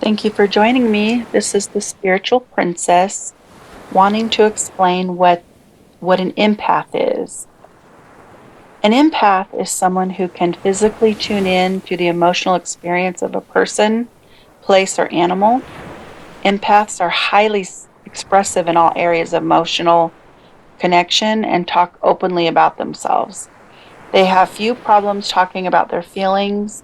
Thank you for joining me. This is the Spiritual Princess wanting to explain what an empath is. An empath is someone who can physically tune in to the emotional experience of a person, place, or animal. Empaths are highly expressive in all areas of emotional connection and talk openly about themselves. They have few problems talking about their feelings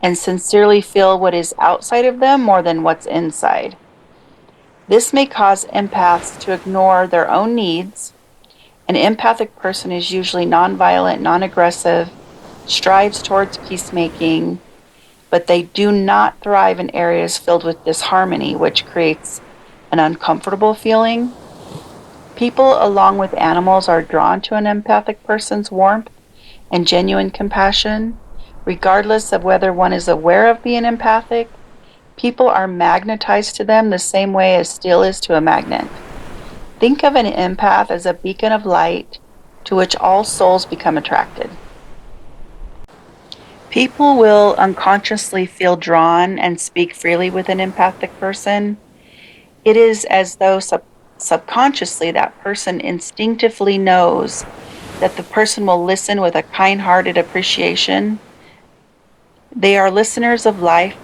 and sincerely feel what is outside of them more than what's inside. This may cause empaths to ignore their own needs. An empathic person is usually nonviolent, non-aggressive, strives towards peacemaking, but they do not thrive in areas filled with disharmony, which creates an uncomfortable feeling. People, along with animals, are drawn to an empathic person's warmth and genuine compassion, regardless of whether one is aware of being empathic. People are magnetized to them the same way as steel is to a magnet. Think of an empath as a beacon of light to which all souls become attracted. People will unconsciously feel drawn and speak freely with an empathic person. It is as though subconsciously that person instinctively knows that the person will listen with a kind-hearted appreciation. They are listeners of life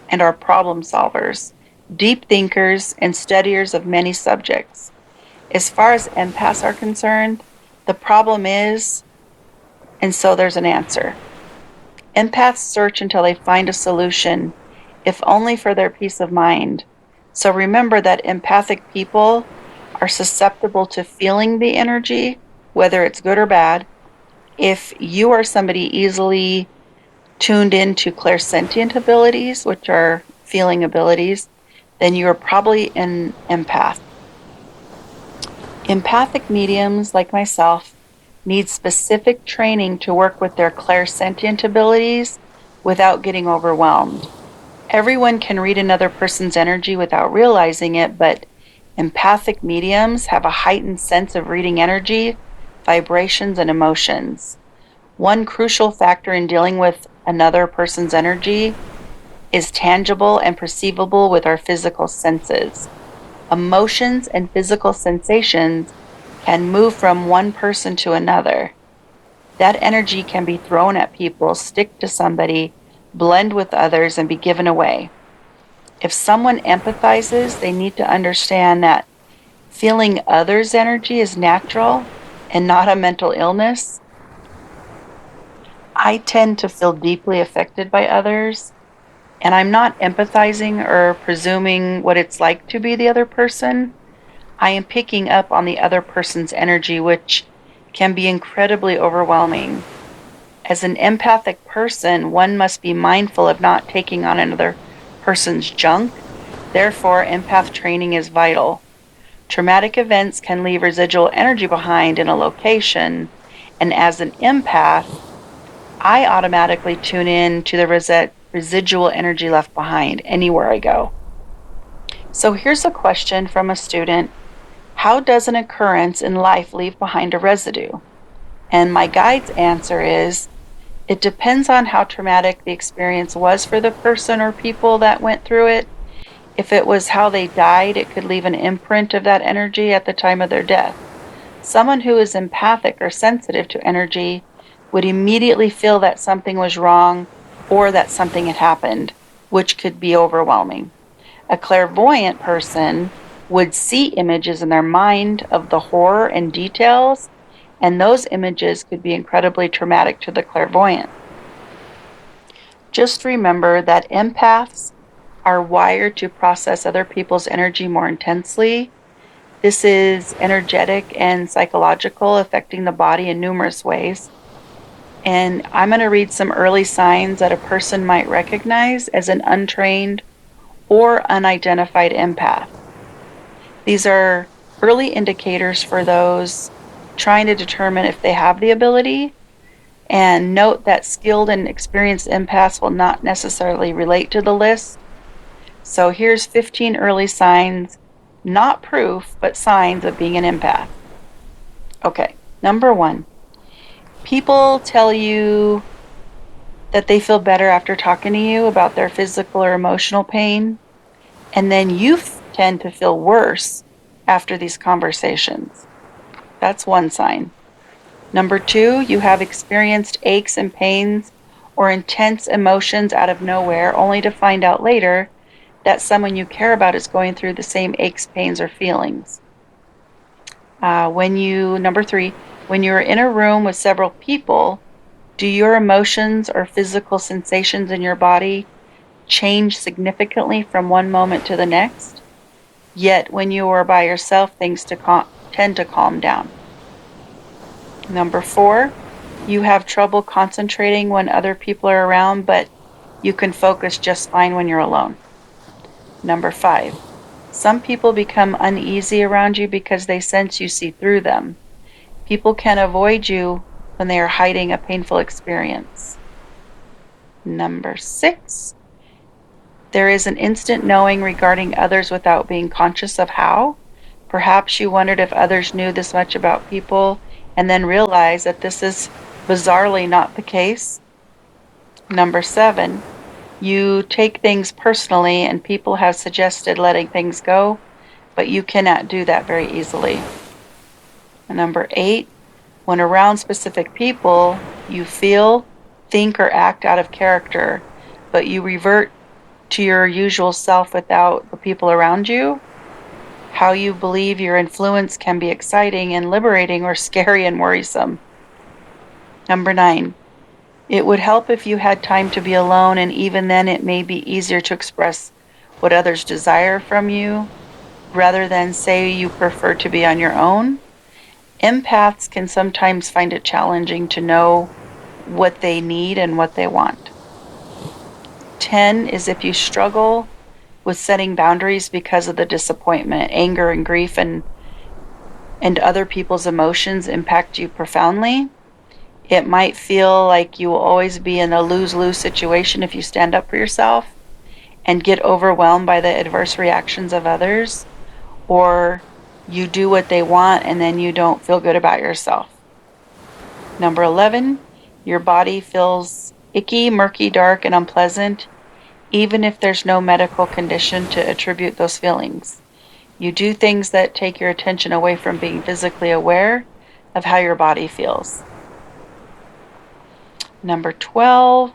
and are problem solvers, deep thinkers, and studiers of many subjects. As far as empaths are concerned, the problem is, and so there's an answer. Empaths search until they find a solution, if only for their peace of mind. So remember that empathic people are susceptible to feeling the energy, whether it's good or bad. If you are somebody easily tuned into clairsentient abilities, which are feeling abilities, then you are probably an empath. Empathic mediums like myself need specific training to work with their clairsentient abilities without getting overwhelmed. Everyone can read another person's energy without realizing it, but empathic mediums have a heightened sense of reading energy, vibrations, and emotions. One crucial factor in dealing with another person's energy is tangible and perceivable with our physical senses. Emotions and physical sensations can move from one person to another. That energy can be thrown at people, stick to somebody, blend with others, and be given away. If someone empathizes, they need to understand that feeling others' energy is natural and not a mental illness. I tend to feel deeply affected by others, and I'm not empathizing or presuming what it's like to be the other person. I am picking up on the other person's energy, which can be incredibly overwhelming. As an empathic person, one must be mindful of not taking on another person's junk. Therefore, empath training is vital. Traumatic events can leave residual energy behind in a location, and as an empath, I automatically tune in to the residual energy left behind anywhere I go. So here's a question from a student. How does an occurrence in life leave behind a residue? And my guide's answer is, it depends on how traumatic the experience was for the person or people that went through it. If it was how they died, it could leave an imprint of that energy at the time of their death. Someone who is empathic or sensitive to energy would immediately feel that something was wrong or that something had happened, which could be overwhelming. A clairvoyant person would see images in their mind of the horror and details, and those images could be incredibly traumatic to the clairvoyant. Just remember that empaths are wired to process other people's energy more intensely. This is energetic and psychological, affecting the body in numerous ways. And I'm going to read some early signs that a person might recognize as an untrained or unidentified empath. These are early indicators for those trying to determine if they have the ability. And note that skilled and experienced empaths will not necessarily relate to the list. So here's 15 early signs, not proof, but signs of being an empath. Okay, number 1. People tell you that they feel better after talking to you about their physical or emotional pain. and then you tend to feel worse after these conversations. That's one sign. Number 2, you have experienced aches and pains or intense emotions out of nowhere, only to find out later that someone you care about is going through the same aches, pains, or feelings. Number 3, when you're in a room with several people, do your emotions or physical sensations in your body change significantly from one moment to the next? Yet when you are by yourself, things tend to calm down. Number 4, you have trouble concentrating when other people are around, but you can focus just fine when you're alone. Number 5, some people become uneasy around you because they sense you see through them. People can avoid you when they are hiding a painful experience. Number 6, there is an instant knowing regarding others without being conscious of how. Perhaps you wondered if others knew this much about people and then realized that this is bizarrely not the case. Number 7, you take things personally and people have suggested letting things go, but you cannot do that very easily. Number 8, when around specific people, you feel, think, or act out of character, but you revert to your usual self without the people around you. How you believe your influence can be exciting and liberating or scary and worrisome. Number 9, it would help if you had time to be alone, and even then it may be easier to express what others desire from you rather than say you prefer to be on your own. Empaths can sometimes find it challenging to know what they need and what they want. 10 is if you struggle with setting boundaries because of the disappointment, anger, and grief, and other people's emotions impact you profoundly. It might feel like you will always be in a lose-lose situation if you stand up for yourself and get overwhelmed by the adverse reactions of others, or you do what they want and then you don't feel good about yourself. Number 11, your body feels icky, murky, dark, and unpleasant, even if there's no medical condition to attribute those feelings. You do things that take your attention away from being physically aware of how your body feels. Number 12,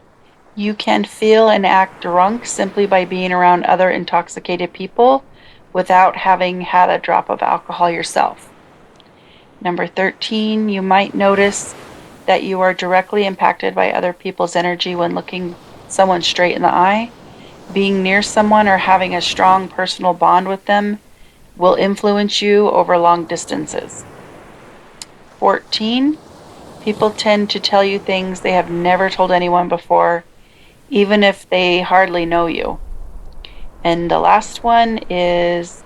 you can feel and act drunk simply by being around other intoxicated people without having had a drop of alcohol yourself. Number 13, you might notice that you are directly impacted by other people's energy when looking someone straight in the eye. Being near someone or having a strong personal bond with them will influence you over long distances. 14, people tend to tell you things they have never told anyone before, even if they hardly know you. And the last one is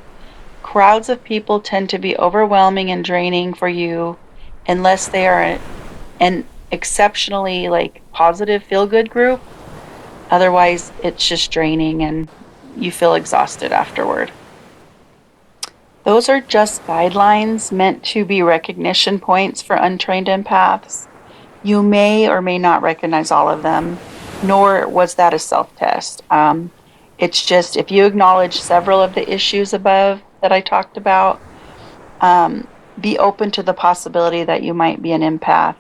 crowds of people tend to be overwhelming and draining for you unless they are an exceptionally positive feel-good group. Otherwise, it's just draining and you feel exhausted afterward. Those are just guidelines meant to be recognition points for untrained empaths. You may or may not recognize all of them, nor was that a self-test. It's just if you acknowledge several of the issues above that I talked about, be open to the possibility that you might be an empath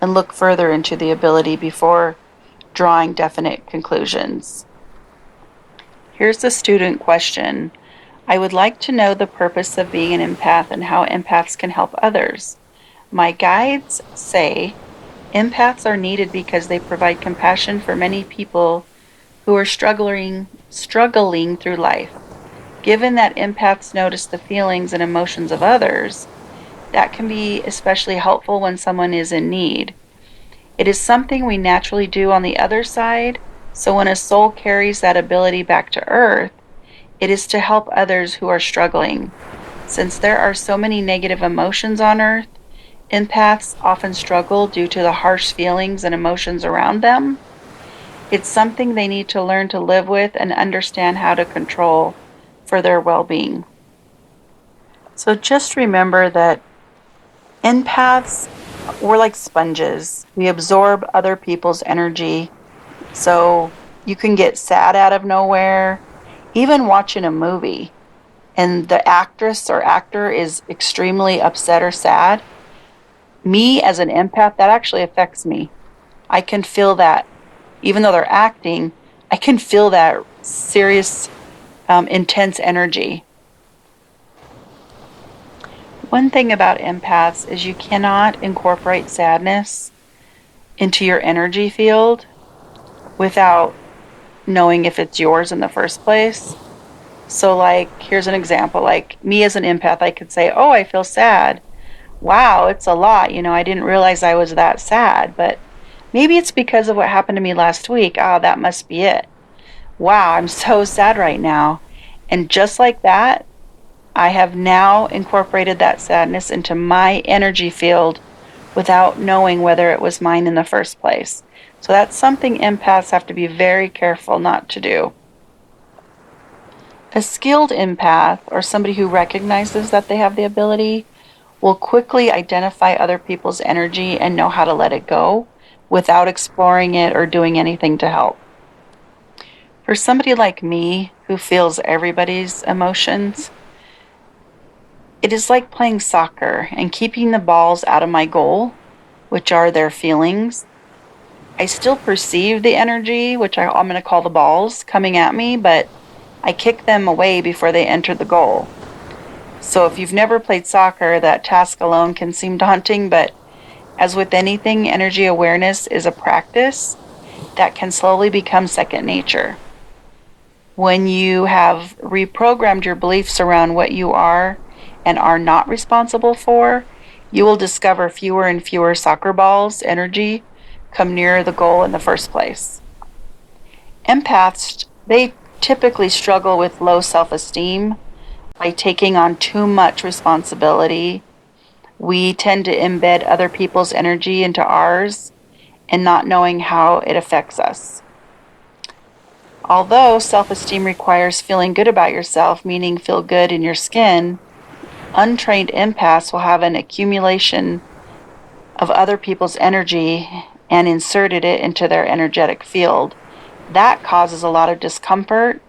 and look further into the ability before drawing definite conclusions. Here's the student question. I would like to know the purpose of being an empath and how empaths can help others. My guides say empaths are needed because they provide compassion for many people who are struggling through life. Given that empaths notice the feelings and emotions of others, that can be especially helpful when someone is in need. It is something we naturally do on the other side, so when a soul carries that ability back to earth, it is to help others who are struggling. Since there are so many negative emotions on earth, empaths often struggle due to the harsh feelings and emotions around them. It's something they need to learn to live with and understand how to control for their well-being. So just remember that empaths, we're like sponges. We absorb other people's energy. So you can get sad out of nowhere Even watching a movie and the actress or actor is extremely upset or sad, me as an empath, that actually affects me. I can feel that, even though they're acting, I can feel that serious, intense energy. One thing about empaths is you cannot incorporate sadness into your energy field without knowing if it's yours in the first place. So, like, here's an example. Like, me as an empath, I could say, oh, I feel sad. Wow, it's a lot. I didn't realize I was that sad, but maybe it's because of what happened to me last week. Oh, that must be it. Wow, I'm so sad right now. And just like that, I have now incorporated that sadness into my energy field without knowing whether it was mine in the first place. So that's something empaths have to be very careful not to do. A skilled empath, or somebody who recognizes that they have the ability, will quickly identify other people's energy and know how to let it go without exploring it or doing anything to help. For somebody like me who feels everybody's emotions, it is like playing soccer and keeping the balls out of my goal, which are their feelings. I still perceive the energy, which I'm going to call the balls, coming at me, but I kick them away before they enter the goal. So if you've never played soccer, that task alone can seem daunting, but as with anything, energy awareness is a practice that can slowly become second nature. When you have reprogrammed your beliefs around what you are and are not responsible for, you will discover fewer and fewer soccer balls energy come near the goal in the first place. Empaths, they typically struggle with low self-esteem by taking on too much responsibility. We tend to embed other people's energy into ours and not knowing how it affects us. Although self-esteem requires feeling good about yourself, meaning feel good in your skin, untrained empaths will have an accumulation of other people's energy and inserted it into their energetic field. That causes a lot of discomfort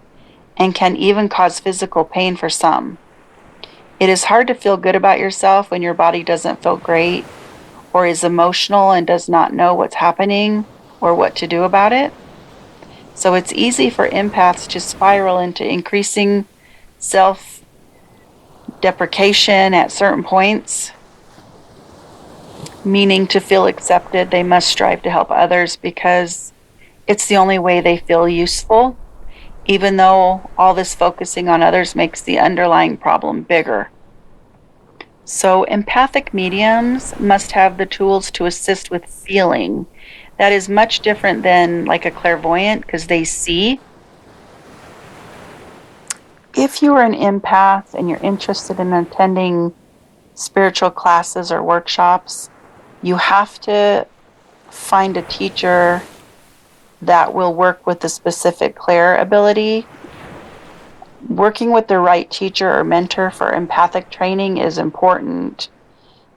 and can even cause physical pain for some. It is hard to feel good about yourself when your body doesn't feel great or is emotional and does not know what's happening or what to do about it. So it's easy for empaths to spiral into increasing self deprecation at certain points, meaning to feel accepted, they must strive to help others because it's the only way they feel useful, even though all this focusing on others makes the underlying problem bigger. So, empathic mediums must have the tools to assist with feeling. That is much different than like a clairvoyant because they see. If you are an empath and you're interested in attending spiritual classes or workshops, you have to find a teacher that will work with the specific clair ability. Working with the right teacher or mentor for empathic training is important.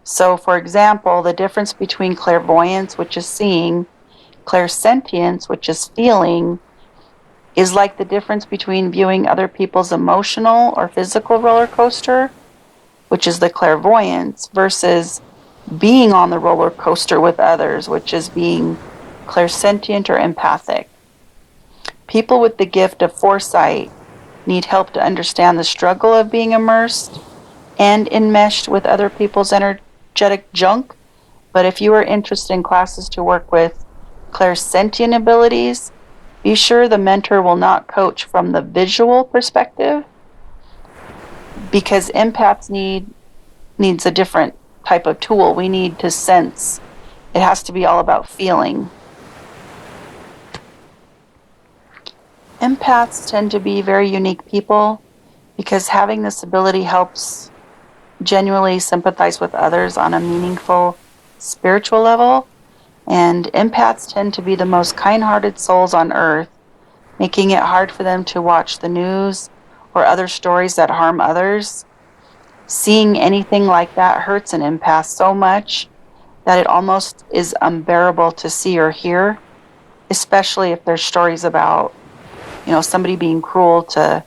So, for example, the difference between clairvoyance, which is seeing, clairsentience, which is feeling, is like the difference between viewing other people's emotional or physical roller coaster, which is the clairvoyance, versus being on the roller coaster with others, which is being clairsentient or empathic. People with the gift of foresight need help to understand the struggle of being immersed and enmeshed with other people's energetic junk. But if you are interested in classes to work with clairsentient abilities, be sure the mentor will not coach from the visual perspective because empaths needs a different type of tool. We need to sense. It has to be all about feeling. Empaths tend to be very unique people because having this ability helps genuinely sympathize with others on a meaningful spiritual level. And empaths tend to be the most kind-hearted souls on earth, making it hard for them to watch the news or other stories that harm others. Seeing anything like that hurts an empath so much that it almost is unbearable to see or hear, especially if there's stories about, somebody being cruel to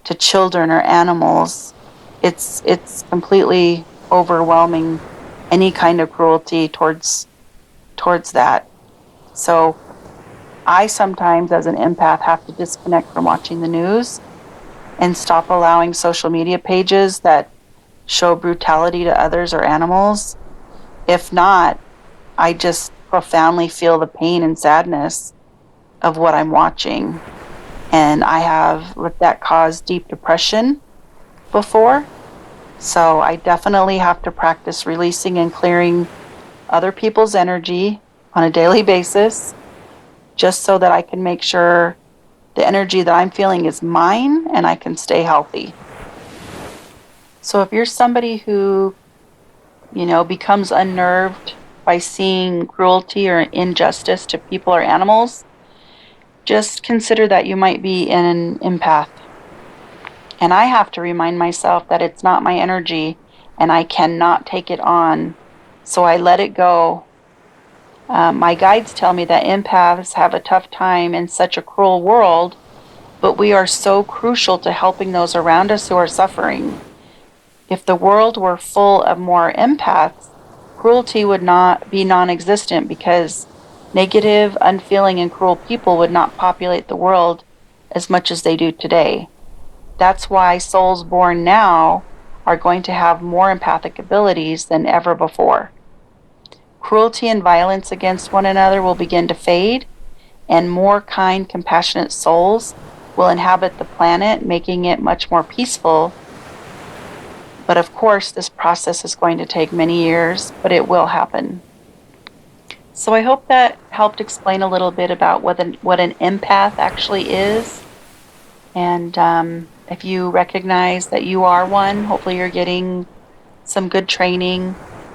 to children or animals, it's completely overwhelming any kind of cruelty towards that. So I sometimes, as an empath, have to disconnect from watching the news and stop allowing social media pages that show brutality to others or animals. If not, I just profoundly feel the pain and sadness of what I'm watching. And I have let that cause deep depression before. So I definitely have to practice releasing and clearing other people's energy on a daily basis, just so that I can make sure the energy that I'm feeling is mine and I can stay healthy. So if you're somebody who, becomes unnerved by seeing cruelty or injustice to people or animals, just consider that you might be an empath. And I have to remind myself that it's not my energy and I cannot take it on. So I let it go. My guides tell me that empaths have a tough time in such a cruel world, but we are so crucial to helping those around us who are suffering. If the world were full of more empaths, cruelty would not be non existent because negative, unfeeling, and cruel people would not populate the world as much as they do today. That's why souls born now are going to have more empathic abilities than ever before. Cruelty and violence against one another will begin to fade, and more kind, compassionate souls will inhabit the planet, making it much more peaceful. But of course, this process is going to take many years, but it will happen. So I hope that helped explain a little bit about what an empath actually is. And if you recognize that you are one, hopefully you're getting some good training.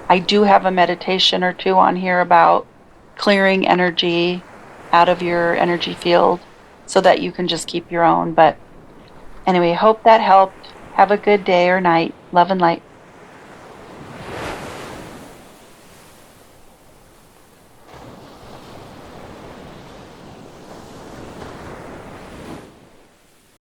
I do have a meditation or two on here about clearing energy out of your energy field so that you can just keep your own. But anyway, hope that helped. Have a good day or night. Love and light.